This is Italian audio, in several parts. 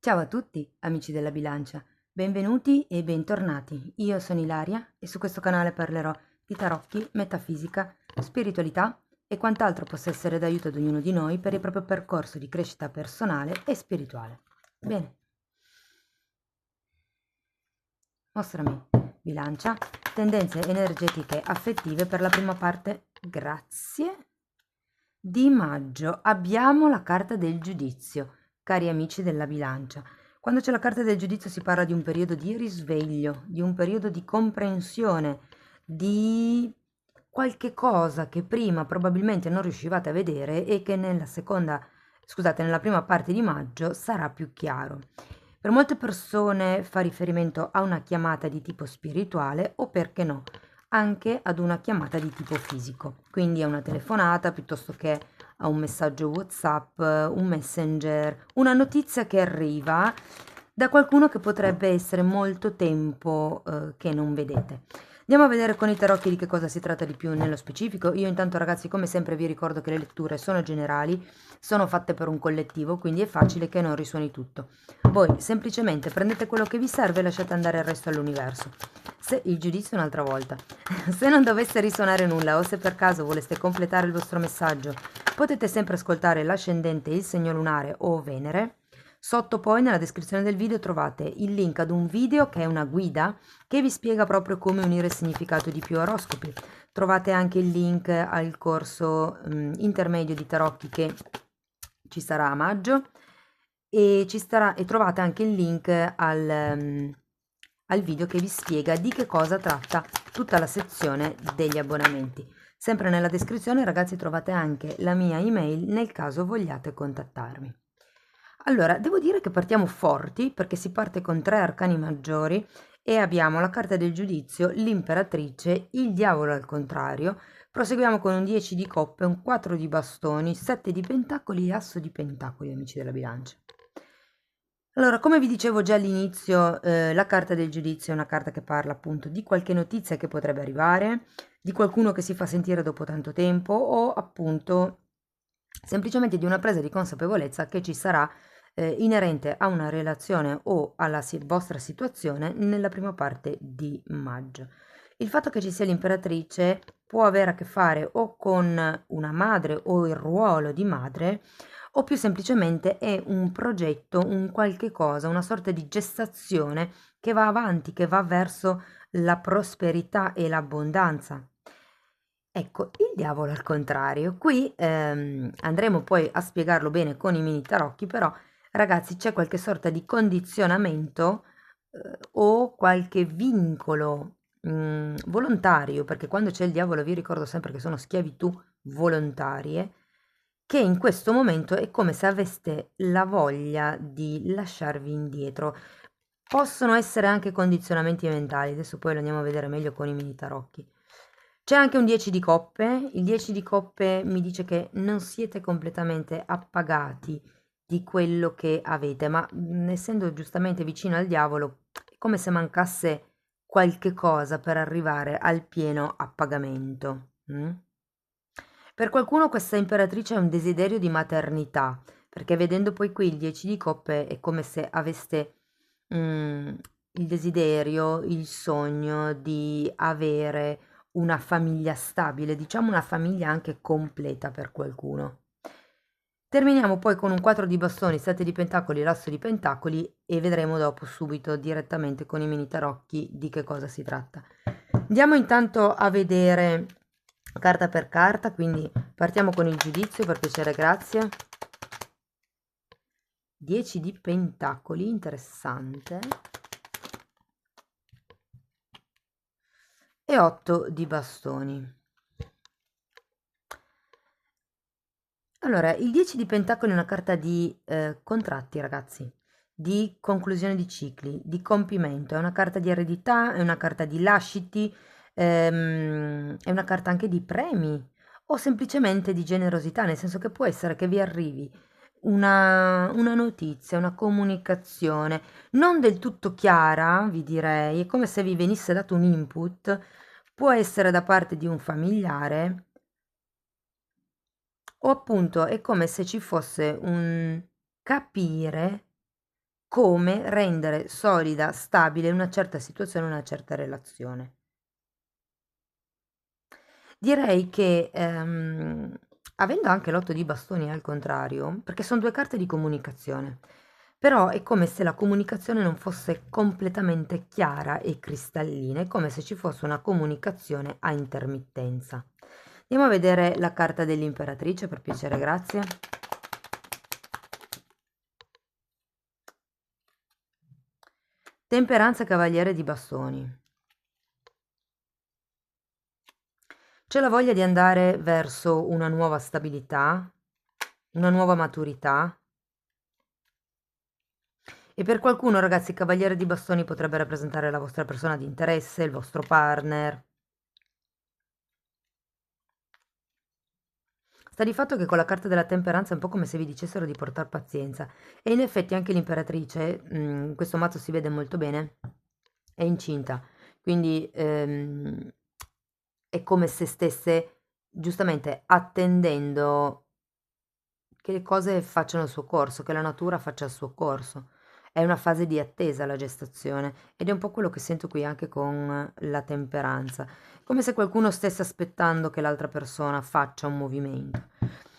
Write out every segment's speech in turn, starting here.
Ciao a tutti, amici della bilancia, benvenuti e bentornati. Io sono Ilaria e su questo canale parlerò di tarocchi, metafisica, spiritualità e quant'altro possa essere d'aiuto ad ognuno di noi per il proprio percorso di crescita personale e spirituale. Bene, mostrami bilancia, tendenze energetiche affettive per la prima parte, grazie, di maggio. Abbiamo la carta del giudizio, cari amici della bilancia. Quando c'è la carta del giudizio si parla di un periodo di risveglio, di un periodo di comprensione, di qualche cosa che prima probabilmente non riuscivate a vedere e che nella prima parte di maggio sarà più chiaro. Per molte persone fa riferimento a una chiamata di tipo spirituale o, perché no, anche ad una chiamata di tipo fisico, quindi a una telefonata piuttosto che a un messaggio WhatsApp, un messenger, una notizia che arriva da qualcuno che potrebbe essere molto tempo che non vedete. Andiamo a vedere con i tarocchi di che cosa si tratta di più nello specifico. Io intanto, ragazzi, come sempre vi ricordo che le letture sono generali, sono fatte per un collettivo, quindi è facile che non risuoni tutto. Voi semplicemente prendete quello che vi serve e lasciate andare il resto all'universo. Se il giudizio un'altra volta. Se non dovesse risuonare nulla o se per caso voleste completare il vostro messaggio, potete sempre ascoltare l'ascendente, il segno lunare o Venere. Sotto poi nella descrizione del video trovate il link ad un video che è una guida che vi spiega proprio come unire il significato di più oroscopi. Trovate anche il link al corso intermedio di tarocchi che ci sarà a maggio e trovate anche il link al video che vi spiega di che cosa tratta tutta la sezione degli abbonamenti. Sempre nella descrizione, ragazzi, trovate anche la mia email nel caso vogliate contattarmi. Allora, devo dire che partiamo forti perché si parte con 3 arcani maggiori e abbiamo la carta del giudizio, l'imperatrice, il diavolo al contrario. Proseguiamo con un 10 di coppe, un 4 di bastoni, 7 di pentacoli e asso di pentacoli, amici della bilancia. Allora, come vi dicevo già all'inizio, la carta del giudizio è una carta che parla appunto di qualche notizia che potrebbe arrivare, di qualcuno che si fa sentire dopo tanto tempo o appunto semplicemente di una presa di consapevolezza che ci sarà inerente a una relazione o alla vostra situazione nella prima parte di maggio. Il fatto che ci sia l'imperatrice può avere a che fare o con una madre o il ruolo di madre o più semplicemente è un progetto, un qualche cosa, una sorta di gestazione che va avanti, che va verso la prosperità e l'abbondanza. Ecco, il diavolo al contrario. Qui andremo poi a spiegarlo bene con i mini tarocchi, però ragazzi c'è qualche sorta di condizionamento o qualche vincolo volontario, perché quando c'è il diavolo vi ricordo sempre che sono schiavitù volontarie, che in questo momento è come se aveste la voglia di lasciarvi indietro. Possono essere anche condizionamenti mentali, adesso poi lo andiamo a vedere meglio con i mini tarocchi. C'è anche un 10 di coppe, il 10 di coppe mi dice che non siete completamente appagati di quello che avete, ma essendo giustamente vicino al diavolo, è come se mancasse qualche cosa per arrivare al pieno appagamento. Per qualcuno questa imperatrice è un desiderio di maternità, perché vedendo poi qui il 10 di coppe è come se aveste il desiderio, il sogno di avere una famiglia stabile, diciamo una famiglia anche completa per qualcuno. Terminiamo poi con un 4 di bastoni, 7 di pentacoli e l'asso di pentacoli e vedremo dopo subito direttamente con i mini tarocchi di che cosa si tratta. Andiamo intanto a vedere carta per carta, quindi partiamo con il giudizio, per piacere, grazie. 10 di pentacoli, interessante. E 8 di bastoni. Allora, il 10 di pentacoli è una carta di contratti, ragazzi, di conclusione di cicli, di compimento, è una carta di eredità, è una carta di lasciti, è una carta anche di premi o semplicemente di generosità, nel senso che può essere che vi arrivi una notizia, una comunicazione non del tutto chiara, vi direi, è come se vi venisse dato un input, può essere da parte di un familiare o appunto è come se ci fosse un capire come rendere solida, stabile una certa situazione, una certa relazione. Direi che, avendo anche l'8 di bastoni al contrario, perché son 2 carte di comunicazione, però è come se la comunicazione non fosse completamente chiara e cristallina, è come se ci fosse una comunicazione a intermittenza. Andiamo a vedere la carta dell'imperatrice, per piacere, grazie. Temperanza, cavaliere di bastoni. C'è la voglia di andare verso una nuova stabilità, una nuova maturità. E per qualcuno, ragazzi, il cavaliere di bastoni potrebbe rappresentare la vostra persona di interesse, il vostro partner. Sta di fatto che con la carta della temperanza è un po' come se vi dicessero di portar pazienza. E in effetti anche l'imperatrice, in questo mazzo si vede molto bene, è incinta. Quindi è come se stesse giustamente attendendo che le cose facciano il suo corso, che la natura faccia il suo corso. È una fase di attesa la gestazione ed è un po' quello che sento qui anche con la temperanza, come se qualcuno stesse aspettando che l'altra persona faccia un movimento.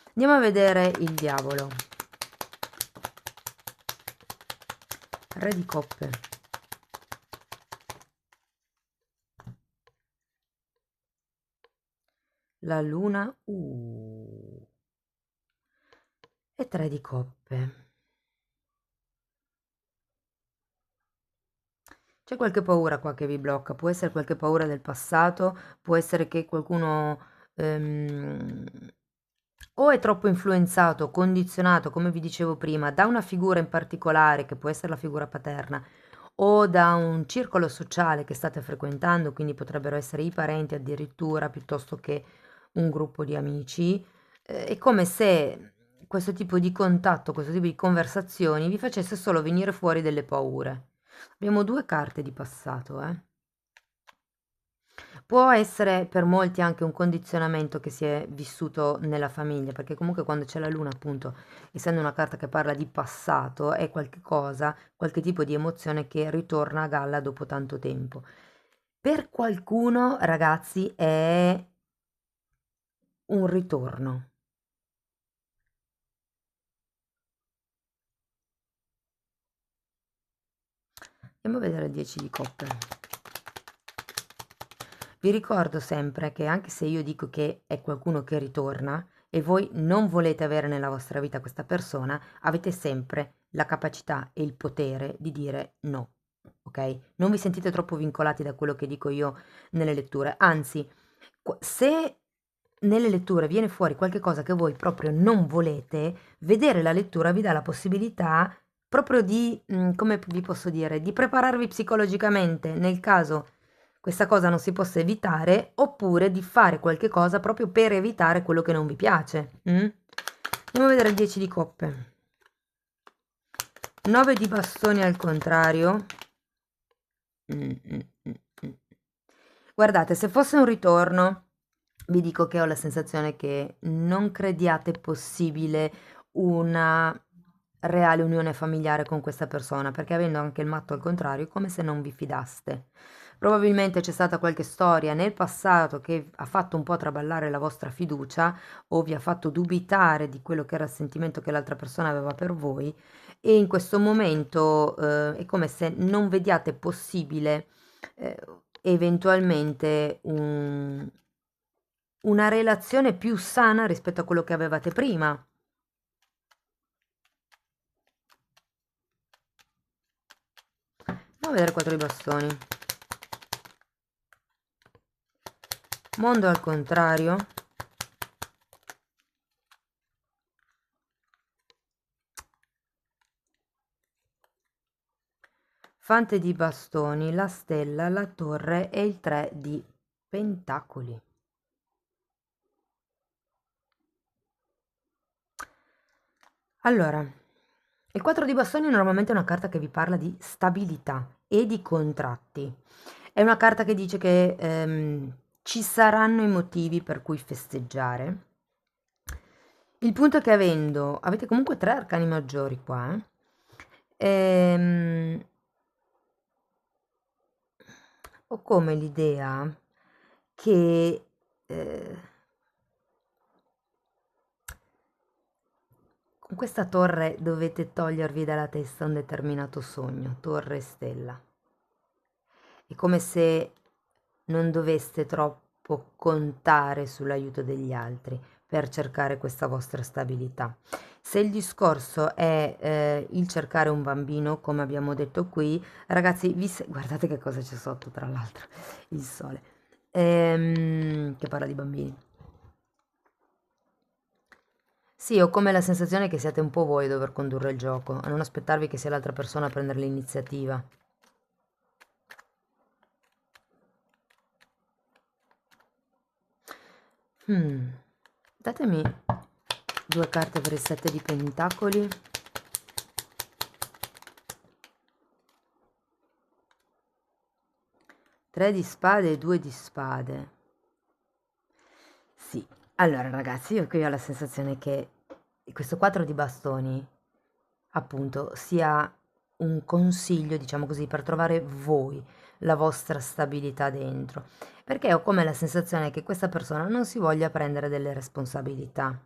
Andiamo a vedere il diavolo. Re di coppe. La luna. E tre di coppe. C'è qualche paura qua che vi blocca, può essere qualche paura del passato, può essere che qualcuno ehm, o è troppo influenzato, condizionato, come vi dicevo prima, da una figura in particolare, che può essere la figura paterna, o da un circolo sociale che state frequentando, quindi potrebbero essere i parenti addirittura, piuttosto che un gruppo di amici. È come se questo tipo di contatto, questo tipo di conversazioni vi facesse solo venire fuori delle paure. Abbiamo 2 carte di passato, eh. Può essere per molti anche un condizionamento che si è vissuto nella famiglia, perché comunque quando c'è la luna, appunto, essendo una carta che parla di passato, è qualche cosa, qualche tipo di emozione che ritorna a galla dopo tanto tempo. Per qualcuno, ragazzi, è un ritorno. Andiamo a vedere il 10 di coppe. Vi ricordo sempre che anche se io dico che è qualcuno che ritorna e voi non volete avere nella vostra vita questa persona, avete sempre la capacità e il potere di dire no, ok? Non vi sentite troppo vincolati da quello che dico io nelle letture, anzi, se nelle letture viene fuori qualche cosa che voi proprio non volete, vedere la lettura vi dà la possibilità proprio di, come vi posso dire, di prepararvi psicologicamente nel caso questa cosa non si possa evitare, oppure di fare qualche cosa proprio per evitare quello che non vi piace. Andiamo a vedere il 10 di coppe. 9 di bastoni al contrario. Guardate, se fosse un ritorno, vi dico che ho la sensazione che non crediate possibile una reale unione familiare con questa persona, perché avendo anche il matto al contrario è come se non vi fidaste. Probabilmente c'è stata qualche storia nel passato che ha fatto un po' traballare la vostra fiducia o vi ha fatto dubitare di quello che era il sentimento che l'altra persona aveva per voi e in questo momento è come se non vediate possibile eh, eventualmente una relazione più sana rispetto a quello che avevate prima. Andiamo a vedere 4 di bastoni. Mondo al contrario. Fante di bastoni, la stella, la torre e il 3 di pentacoli. Allora, il 4 di bastoni normalmente è una carta che vi parla di stabilità e di contratti. È una carta che dice che ci saranno i motivi per cui festeggiare. Il punto è che avete comunque 3 arcani maggiori qua, Ehm, Ho come l'idea che con questa torre dovete togliervi dalla testa un determinato sogno, torre e stella. È come se non doveste troppo contare sull'aiuto degli altri per cercare questa vostra stabilità. Se il discorso è il cercare un bambino, come abbiamo detto qui, ragazzi, guardate che cosa c'è sotto, tra l'altro, il sole, che parla di bambini. Sì, ho come la sensazione che siate un po' voi a dover condurre il gioco, a non aspettarvi che sia l'altra persona a prendere l'iniziativa. Hmm. Datemi due carte per il 7 di pentacoli. Tre di spade e due di spade. Sì, allora ragazzi, io qui ho la sensazione che questo 4 di bastoni, appunto, sia un consiglio, diciamo così, per trovare voi la vostra stabilità dentro. Perché ho come la sensazione che questa persona non si voglia prendere delle responsabilità.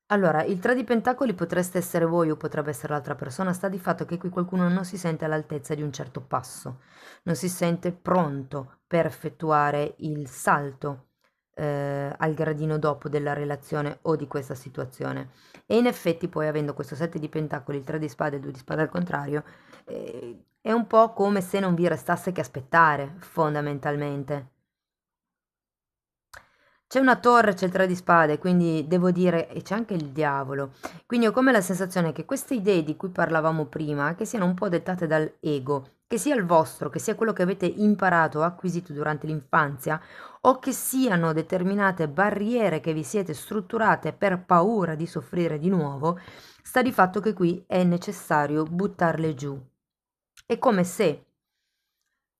Allora, il 3 di pentacoli potreste essere voi o potrebbe essere l'altra persona, sta di fatto che qui qualcuno non si sente all'altezza di un certo passo, non si sente pronto per effettuare il salto al gradino dopo della relazione o di questa situazione. E in effetti poi avendo questo 7 di pentacoli, il 3 di spade e il 2 di spade al contrario, è un po' come se non vi restasse che aspettare, fondamentalmente. C'è una torre, c'è il 3 di spade, quindi devo dire, e c'è anche il diavolo. Quindi ho come la sensazione che queste idee di cui parlavamo prima, che siano un po' dettate dal ego, che sia il vostro, che sia quello che avete imparato o acquisito durante l'infanzia, o che siano determinate barriere che vi siete strutturate per paura di soffrire di nuovo, sta di fatto che qui è necessario buttarle giù. È come se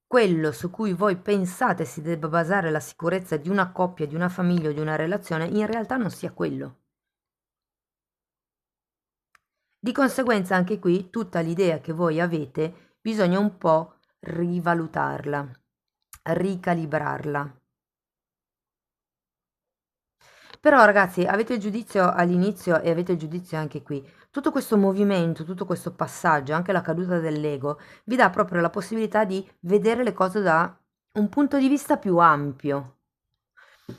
quello su cui voi pensate si debba basare la sicurezza di una coppia, di una famiglia o di una relazione, in realtà non sia quello. Di conseguenza anche qui tutta l'idea che voi avete bisogna un po' rivalutarla, ricalibrarla. Però ragazzi, avete il giudizio all'inizio e avete il giudizio anche qui. Tutto questo movimento, tutto questo passaggio, anche la caduta dell'ego, vi dà proprio la possibilità di vedere le cose da un punto di vista più ampio.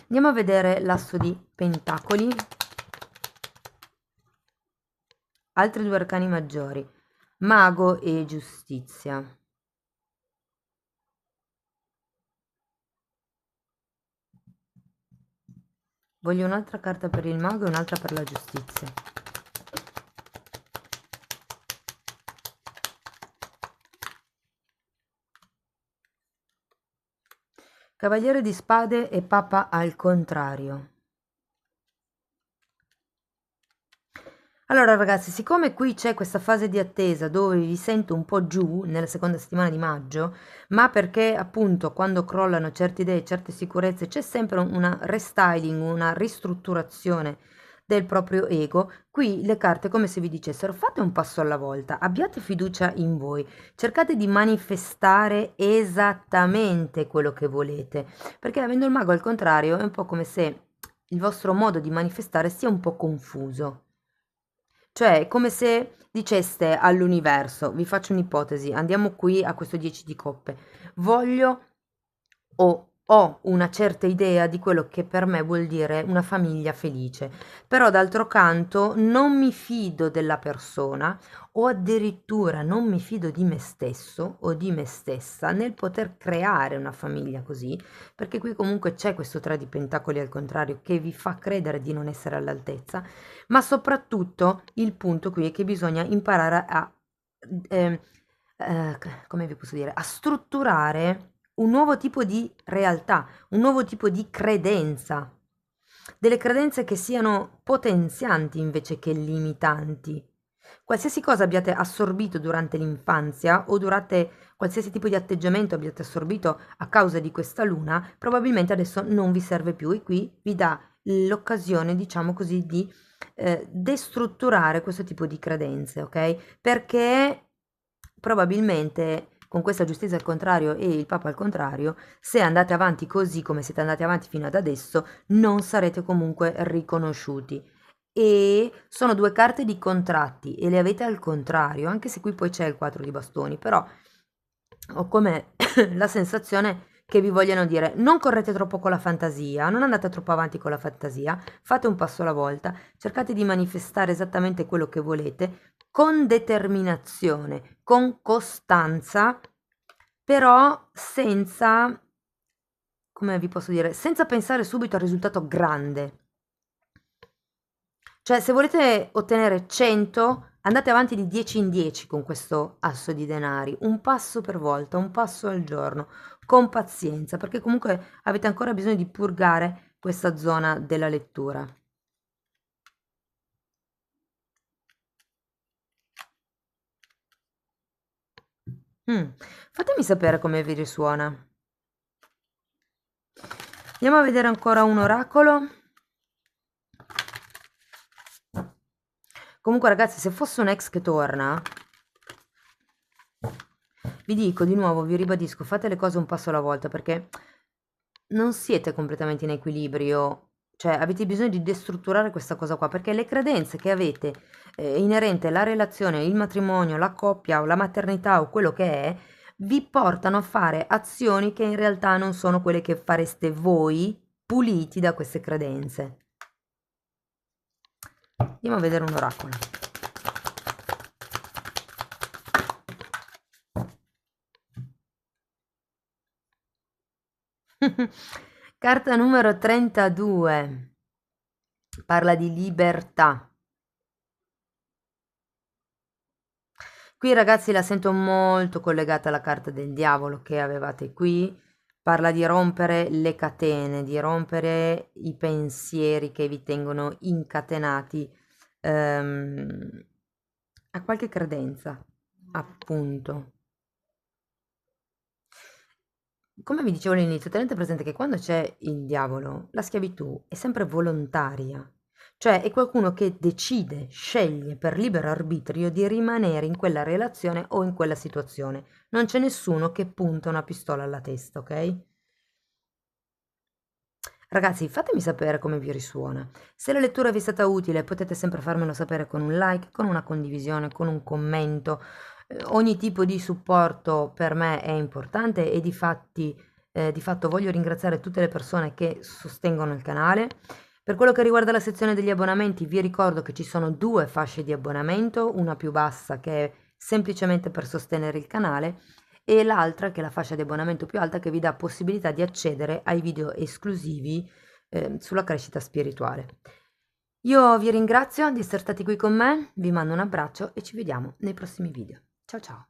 Andiamo a vedere l'asso di pentacoli, altri due arcani maggiori, mago e giustizia. Voglio un'altra carta per il mago e un'altra per la giustizia. Cavaliere di spade e papa al contrario. Allora ragazzi, siccome qui c'è questa fase di attesa dove vi sento un po' giù nella seconda settimana di maggio, ma perché appunto quando crollano certe idee, certe sicurezze, c'è sempre una restyling, una ristrutturazione del proprio ego, qui le carte come se vi dicessero fate un passo alla volta, abbiate fiducia in voi, cercate di manifestare esattamente quello che volete, perché avendo il mago al contrario è un po' come se il vostro modo di manifestare sia un po' confuso. Cioè, è come se diceste all'universo, vi faccio un'ipotesi, andiamo qui a questo 10 di coppe, voglio o ho una certa idea di quello che per me vuol dire una famiglia felice, però d'altro canto non mi fido della persona o addirittura non mi fido di me stesso o di me stessa nel poter creare una famiglia così, perché qui comunque c'è questo 3 di pentacoli al contrario che vi fa credere di non essere all'altezza, ma soprattutto il punto qui è che bisogna imparare a, ehm, come vi posso dire, a strutturare un nuovo tipo di realtà, un nuovo tipo di credenza, delle credenze che siano potenzianti invece che limitanti. Qualsiasi cosa abbiate assorbito durante l'infanzia o durante qualsiasi tipo di atteggiamento abbiate assorbito a causa di questa luna, probabilmente adesso non vi serve più e qui vi dà l'occasione, diciamo così, di destrutturare questo tipo di credenze, ok? Perché probabilmente con questa giustizia al contrario e il Papa al contrario, se andate avanti così come siete andati avanti fino ad adesso, non sarete comunque riconosciuti. E sono due carte di contratti e le avete al contrario, anche se qui poi c'è il 4 di bastoni, però ho come la sensazione che vi vogliano dire non correte troppo con la fantasia, non andate troppo avanti con la fantasia, fate un passo alla volta, cercate di manifestare esattamente quello che volete con determinazione, con costanza, però senza, come vi posso dire, senza pensare subito al risultato grande. Cioè, se volete ottenere 100, andate avanti di 10 in 10 con questo asso di denari, un passo per volta, un passo al giorno, con pazienza, perché comunque avete ancora bisogno di purgare questa zona della lettura. Fatemi sapere come vi risuona. Andiamo a vedere ancora un oracolo. Comunque ragazzi, se fosse un ex che torna, vi dico di nuovo, vi ribadisco, fate le cose un passo alla volta perché non siete completamente in equilibrio, cioè avete bisogno di destrutturare questa cosa qua perché le credenze che avete inerente alla relazione, il matrimonio, la coppia o la maternità o quello che è, vi portano a fare azioni che in realtà non sono quelle che fareste voi puliti da queste credenze. Andiamo a vedere un oracolo. Carta numero 32. Parla di libertà. Qui ragazzi la sento molto collegata alla carta del diavolo che avevate qui. Parla di rompere le catene, di rompere i pensieri che vi tengono incatenati a qualche credenza, appunto. Come vi dicevo all'inizio, tenete presente che quando c'è il diavolo, la schiavitù è sempre volontaria, cioè è qualcuno che decide, sceglie per libero arbitrio di rimanere in quella relazione o in quella situazione. Non c'è nessuno che punta una pistola alla testa, ok? Ragazzi, fatemi sapere come vi risuona. Se la lettura vi è stata utile, potete sempre farmelo sapere con un like, con una condivisione, con un commento. Ogni tipo di supporto per me è importante e di fatto voglio ringraziare tutte le persone che sostengono il canale. Per quello che riguarda la sezione degli abbonamenti, vi ricordo che ci sono due fasce di abbonamento, una più bassa che è semplicemente per sostenere il canale e l'altra che è la fascia di abbonamento più alta che vi dà possibilità di accedere ai video esclusivi sulla crescita spirituale. Io vi ringrazio di essere stati qui con me, vi mando un abbraccio e ci vediamo nei prossimi video. Ciao ciao!